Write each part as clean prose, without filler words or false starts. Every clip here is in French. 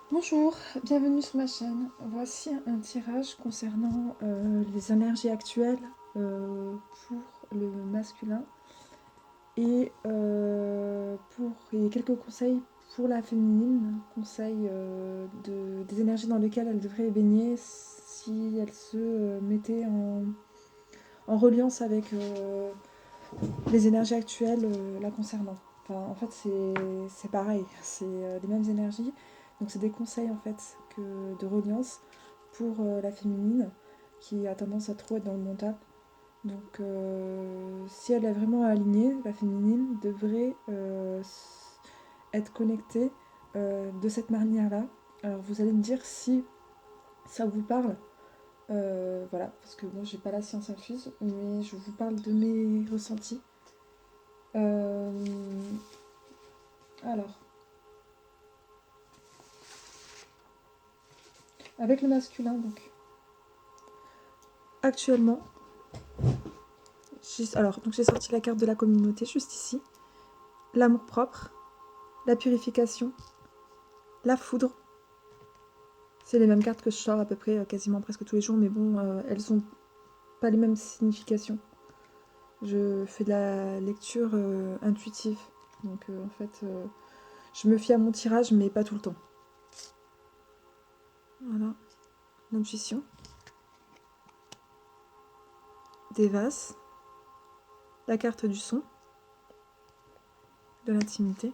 Bonjour, bienvenue sur ma chaîne. Voici un tirage concernant les énergies actuelles pour le masculin et quelques conseils pour la féminine, conseils des énergies dans lesquelles elle devrait baigner si elle se mettait en reliance avec les énergies actuelles la concernant. Enfin, en fait, c'est pareil, c'est les mêmes énergies. Donc, c'est des conseils en fait de reliance pour la féminine qui a tendance à trop être dans le mental. Donc, si elle est vraiment alignée, la féminine devrait être connectée de cette manière-là. Alors, vous allez me dire si ça vous parle. Voilà, parce que moi, j'ai pas la science infuse, mais je vous parle de mes ressentis. Euh, alors, avec le masculin, donc, actuellement, j'ai sorti la carte de la communauté juste ici. L'amour propre, la purification, la foudre. C'est les mêmes cartes que je sors à peu près quasiment presque tous les jours, mais bon, elles ont pas les mêmes significations. Je fais de la lecture intuitive, donc en fait, je me fie à mon tirage, mais pas tout le temps. Voilà, l'intuition. Des vases, la carte du son, de l'intimité,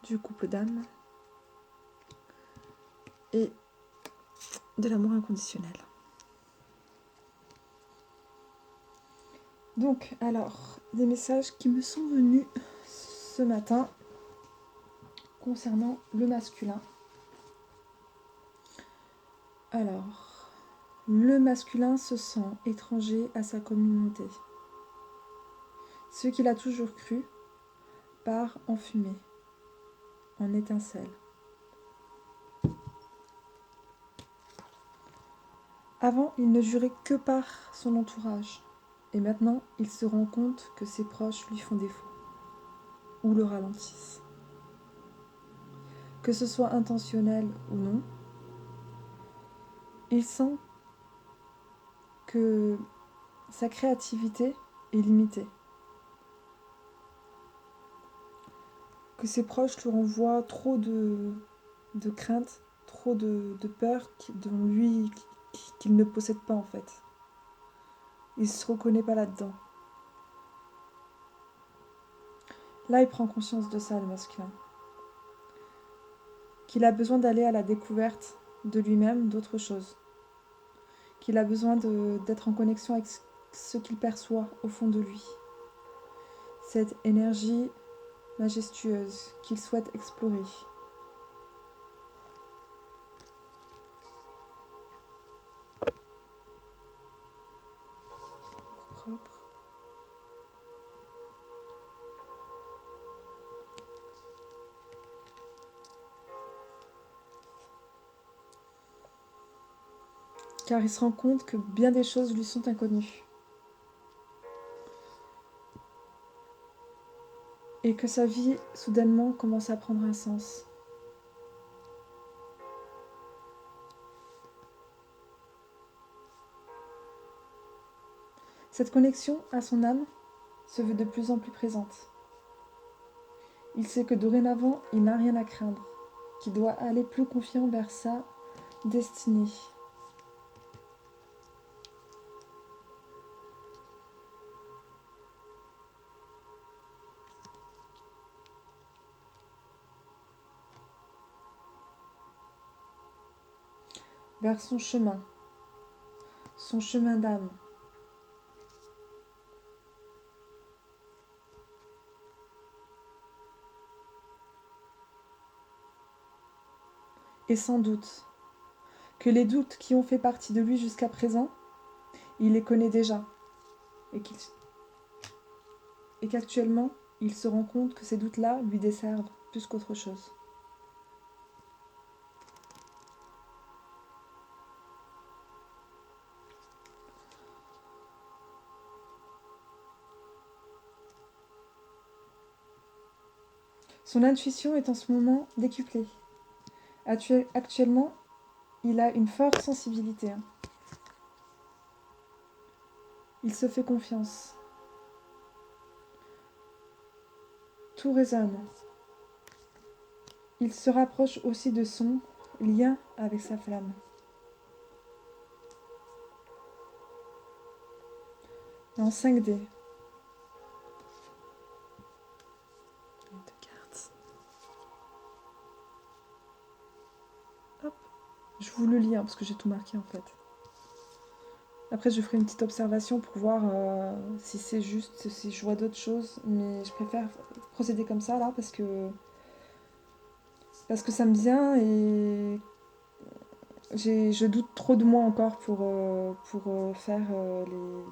du couple d'âme et de l'amour inconditionnel. Donc, alors, des messages qui me sont venus ce matin concernant le masculin. Alors, le masculin se sent étranger à sa communauté. Ce qu'il a toujours cru part en fumée, en étincelle. Avant, il ne jurait que par son entourage. Et maintenant, il se rend compte que ses proches lui font défaut ou le ralentissent. Que ce soit intentionnel ou non, il sent que sa créativité est limitée. Que ses proches lui renvoient trop de craintes, trop de peurs dont lui, qu'il ne possède pas en fait. Il ne se reconnaît pas là-dedans. Là, il prend conscience de ça, le masculin. Qu'il a besoin d'aller à la découverte de lui-même, d'autre chose. Qu'il a besoin d'être en connexion avec ce qu'il perçoit au fond de lui. Cette énergie majestueuse qu'il souhaite explorer. Propre. Car il se rend compte que bien des choses lui sont inconnues. Et que sa vie, soudainement, commence à prendre un sens. Cette connexion à son âme se veut de plus en plus présente. Il sait que dorénavant, il n'a rien à craindre, qu'il doit aller plus confiant vers sa destinée. Vers son chemin d'âme. Et sans doute que les doutes qui ont fait partie de lui jusqu'à présent, il les connaît déjà. Et qu'actuellement, il se rend compte que ces doutes-là lui desservent plus qu'autre chose. Son intuition est en ce moment décuplée. Actuellement, il a une forte sensibilité, hein. Il se fait confiance. Tout résonne. Il se rapproche aussi de son lien avec sa flamme. En 5D. Deux cartes. Hop. Je vous le lis hein, parce que j'ai tout marqué en fait. Après, je ferai une petite observation pour voir si c'est juste, si je vois d'autres choses. Mais je préfère procéder comme ça là parce que ça me vient et je doute trop de moi encore pour faire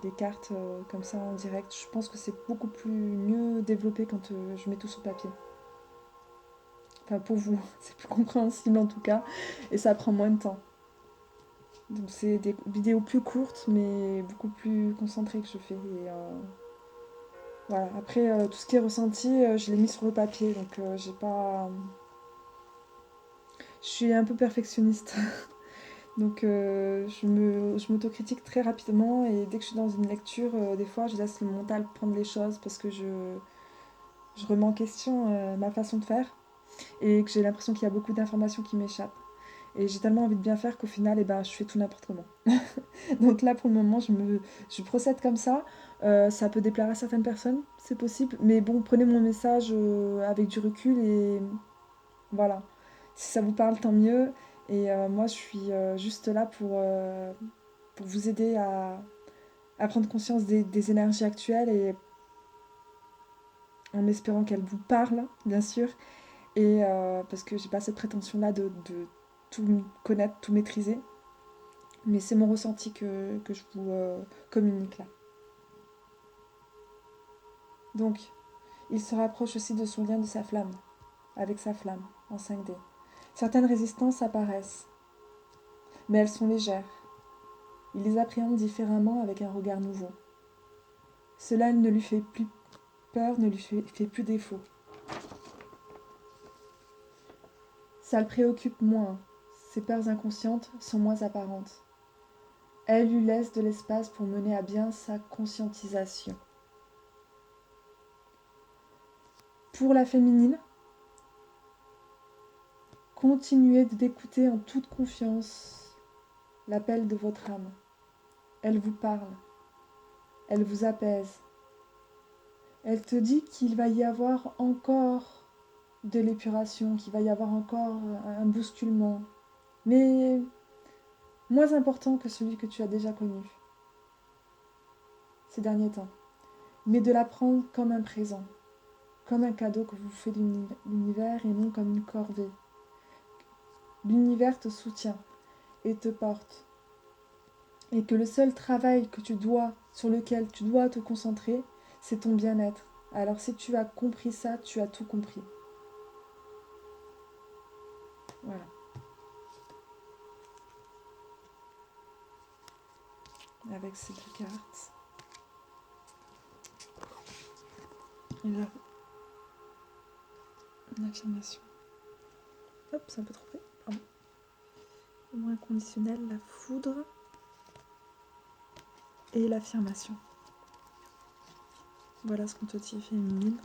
les cartes comme ça en direct. Je pense que c'est beaucoup plus mieux développé quand je mets tout sur papier. Enfin, pour vous, c'est plus compréhensible en tout cas. Et ça prend moins de temps. Donc, c'est des vidéos plus courtes, mais beaucoup plus concentrées que je fais. Et, voilà. Après, tout ce qui est ressenti, je l'ai mis sur le papier. Donc, j'ai pas. Je suis un peu perfectionniste. Donc je m'autocritique très rapidement et dès que je suis dans une lecture, des fois je laisse le mental prendre les choses parce que je remets en question ma façon de faire et que j'ai l'impression qu'il y a beaucoup d'informations qui m'échappent. Et j'ai tellement envie de bien faire qu'au final, eh ben, je fais tout n'importe comment. Donc là, pour le moment, je procède comme ça. Ça peut déplaire à certaines personnes, c'est possible. Mais bon, prenez mon message avec du recul et voilà. Si ça vous parle, tant mieux. Et moi, je suis juste là pour vous aider à prendre conscience des énergies actuelles et en espérant qu'elles vous parlent, bien sûr. Et parce que j'ai pas cette prétention-là de tout connaître, tout maîtriser. Mais c'est mon ressenti que je vous communique là. Donc, il se rapproche aussi de son lien de sa flamme, avec sa flamme, en 5D. Certaines résistances apparaissent, mais elles sont légères. Il les appréhende différemment avec un regard nouveau. Cela ne lui fait plus peur, ne lui fait plus défaut. Ça le préoccupe moins. Ses peurs inconscientes sont moins apparentes. Elle lui laisse de l'espace pour mener à bien sa conscientisation. Pour la féminine, continuez d'écouter en toute confiance l'appel de votre âme. Elle vous parle, elle vous apaise. Elle te dit qu'il va y avoir encore de l'épuration, qu'il va y avoir encore un bousculement, mais moins important que celui que tu as déjà connu ces derniers temps. Mais de la prendre comme un présent, comme un cadeau que vous fait l'univers et non comme une corvée. L'univers te soutient et te porte. Et que le seul travail sur lequel tu dois te concentrer, c'est ton bien-être. Alors si tu as compris ça, tu as tout compris. Voilà. Avec ces deux cartes. Et là, une affirmation. Hop, c'est un peu trop fait. Pardon. L'amour inconditionnel, la foudre et l'affirmation. Voilà ce qu'on te dit, féminine.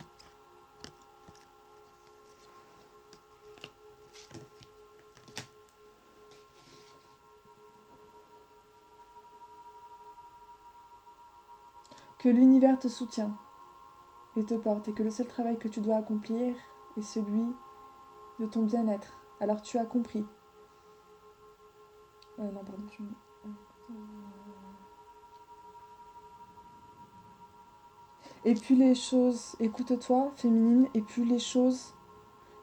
Que l'univers te soutient et te porte et que le seul travail que tu dois accomplir est celui de ton bien-être. Alors tu as compris. Non, pardon, Et puis les choses, écoute-toi, féminine, et puis les choses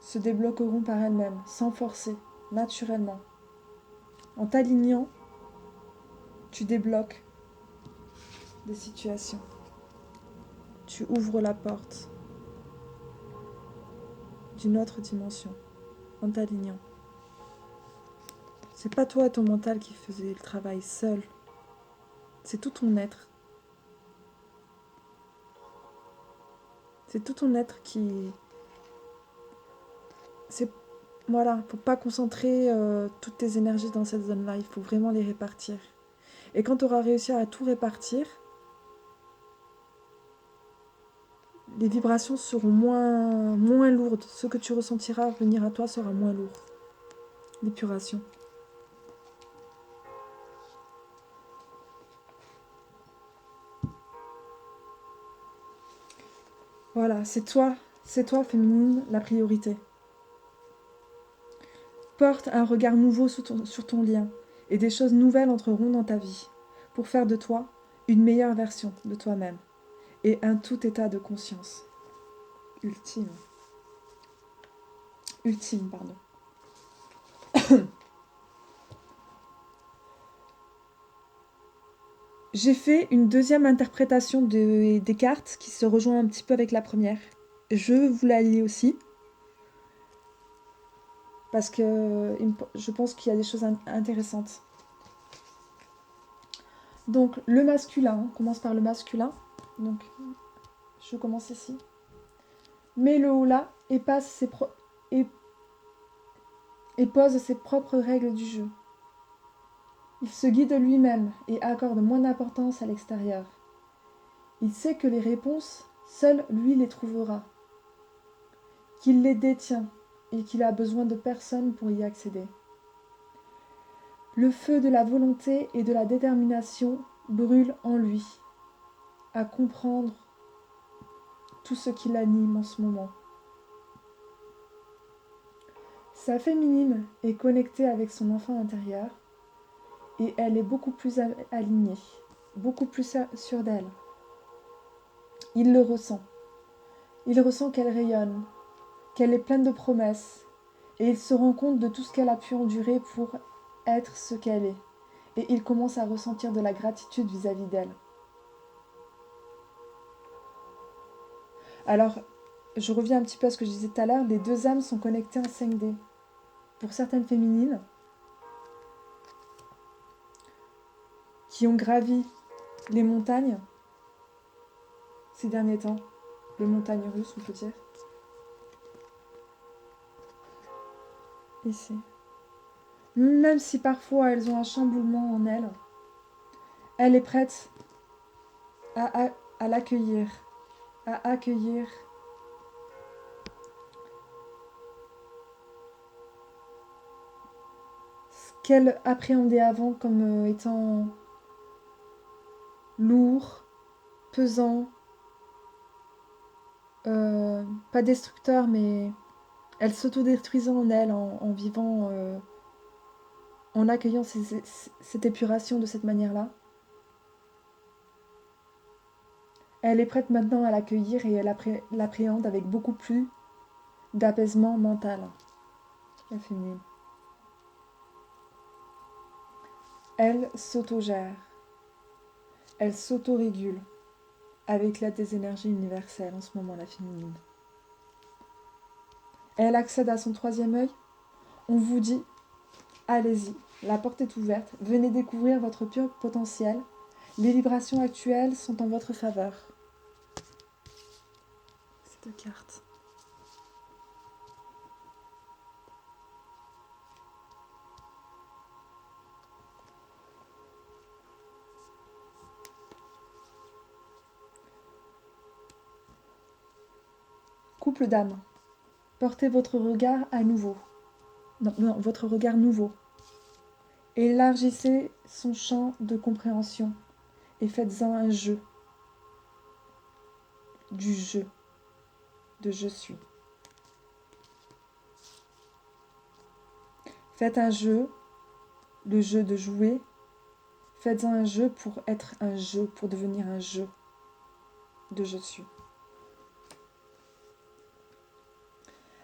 se débloqueront par elles-mêmes, sans forcer, naturellement. En t'alignant, tu débloques des situations. Tu ouvres la porte d'une autre dimension, en t'alignant. C'est pas toi et ton mental qui faisait le travail seul. C'est tout ton être. C'est tout ton être qui... Voilà, faut pas concentrer toutes tes énergies dans cette zone-là, il faut vraiment les répartir. Et quand tu auras réussi à tout répartir, les vibrations seront moins lourdes. Ce que tu ressentiras venir à toi sera moins lourd. L'épuration. Voilà, c'est toi, féminine, la priorité. Porte un regard nouveau sur ton lien, et des choses nouvelles entreront dans ta vie, pour faire de toi une meilleure version de toi-même, et un tout état de conscience. Ultime. Ultime, pardon. J'ai fait une deuxième interprétation des cartes qui se rejoint un petit peu avec la première. Je vous la lis aussi. Parce que je pense qu'il y a des choses intéressantes. Donc, le masculin, on commence par le masculin. Donc, je commence ici. Mets le haut là et pose ses propres règles du jeu. Il se guide lui-même et accorde moins d'importance à l'extérieur. Il sait que les réponses, seul lui les trouvera. Qu'il les détient et qu'il a besoin de personne pour y accéder. Le feu de la volonté et de la détermination brûle en lui, à comprendre tout ce qui l'anime en ce moment. Sa féminine est connectée avec son enfant intérieur et elle est beaucoup plus alignée, beaucoup plus sûre d'elle. Il le ressent. Il ressent qu'elle rayonne, qu'elle est pleine de promesses et il se rend compte de tout ce qu'elle a pu endurer pour être ce qu'elle est. Et il commence à ressentir de la gratitude vis-à-vis d'elle. Alors, je reviens un petit peu à ce que je disais tout à l'heure, les deux âmes sont connectées en 5D. Pour certaines féminines qui ont gravi les montagnes ces derniers temps, les montagnes russes, on peut dire. Ici. Même si parfois elles ont un chamboulement en elles, elle est prête à l'accueillir, à accueillir ce qu'elle appréhendait avant comme étant lourd, pesant, pas destructeur, mais elle s'autodétruisait en elle en vivant, en accueillant cette épuration de cette manière-là. Elle est prête maintenant à l'accueillir et elle l'appréhende avec beaucoup plus d'apaisement mental. La féminine. Elle s'autogère. Elle s'autorégule avec l'aide des énergies universelles en ce moment, la féminine. Elle accède à son troisième œil. On vous dit, allez-y, la porte est ouverte, venez découvrir votre pur potentiel. Les vibrations actuelles sont en votre faveur. Ces deux cartes. Couple d'âmes, portez votre regard à nouveau. Non, votre regard nouveau. Élargissez son champ de compréhension et faites-en un jeu. Du jeu. De je suis. Faites un jeu, le jeu de jouer. Faites-en un jeu pour être un jeu, pour devenir un jeu de je suis.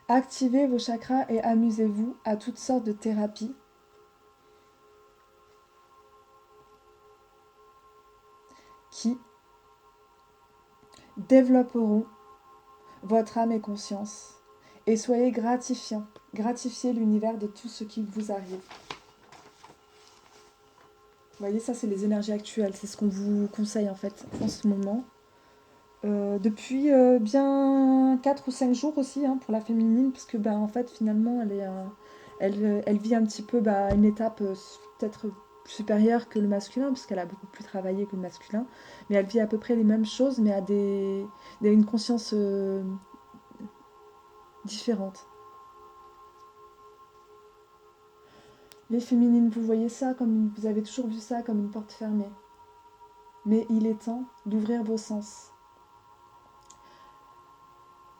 Activez vos chakras et amusez-vous à toutes sortes de thérapies qui développeront votre âme et conscience. Et soyez gratifiants. Gratifiez l'univers de tout ce qui vous arrive. Vous voyez, ça c'est les énergies actuelles. C'est ce qu'on vous conseille en fait en ce moment. depuis bien 4 ou 5 jours aussi, hein, pour la féminine, parce que en fait, finalement, elle vit un petit peu une étape peut-être supérieure que le masculin, parce qu'elle a beaucoup plus travaillé que le masculin, mais elle vit à peu près les mêmes choses, mais une conscience différente. Les féminines, vous voyez ça vous avez toujours vu ça comme une porte fermée. Mais il est temps d'ouvrir vos sens.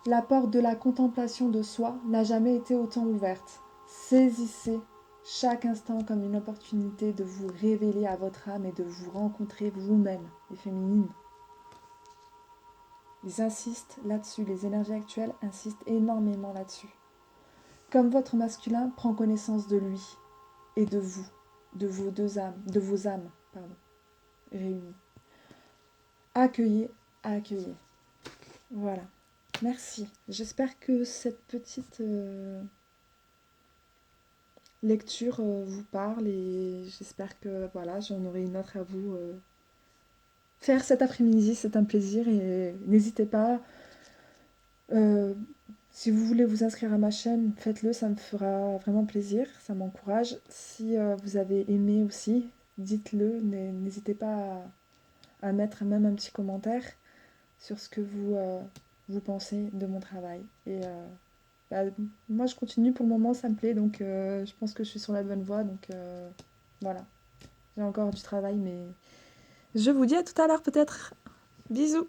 La porte de la contemplation de soi n'a jamais été autant ouverte. Saisissez chaque instant comme une opportunité de vous révéler à votre âme et de vous rencontrer vous-même, les féminines. Ils insistent là-dessus, les énergies actuelles insistent énormément là-dessus. Comme votre masculin prend connaissance de lui et de vous, de vos deux âmes, de vos âmes, pardon, réunies. Accueillez, accueillez. Voilà. Merci. J'espère que cette petite lecture vous parle et j'espère que voilà, j'en aurai une autre à vous faire cet après-midi. C'est un plaisir et n'hésitez pas. euh, Si vous voulez vous inscrire à ma chaîne, faites-le, ça me fera vraiment plaisir, ça m'encourage. Si vous avez aimé aussi, dites-le, n'hésitez pas à mettre même un petit commentaire sur ce que vous pensez de mon travail. Et bah, moi, je continue pour le moment, ça me plaît, donc je pense que je suis sur la bonne voie. Donc voilà, j'ai encore du travail, mais je vous dis à tout à l'heure peut-être. Bisous.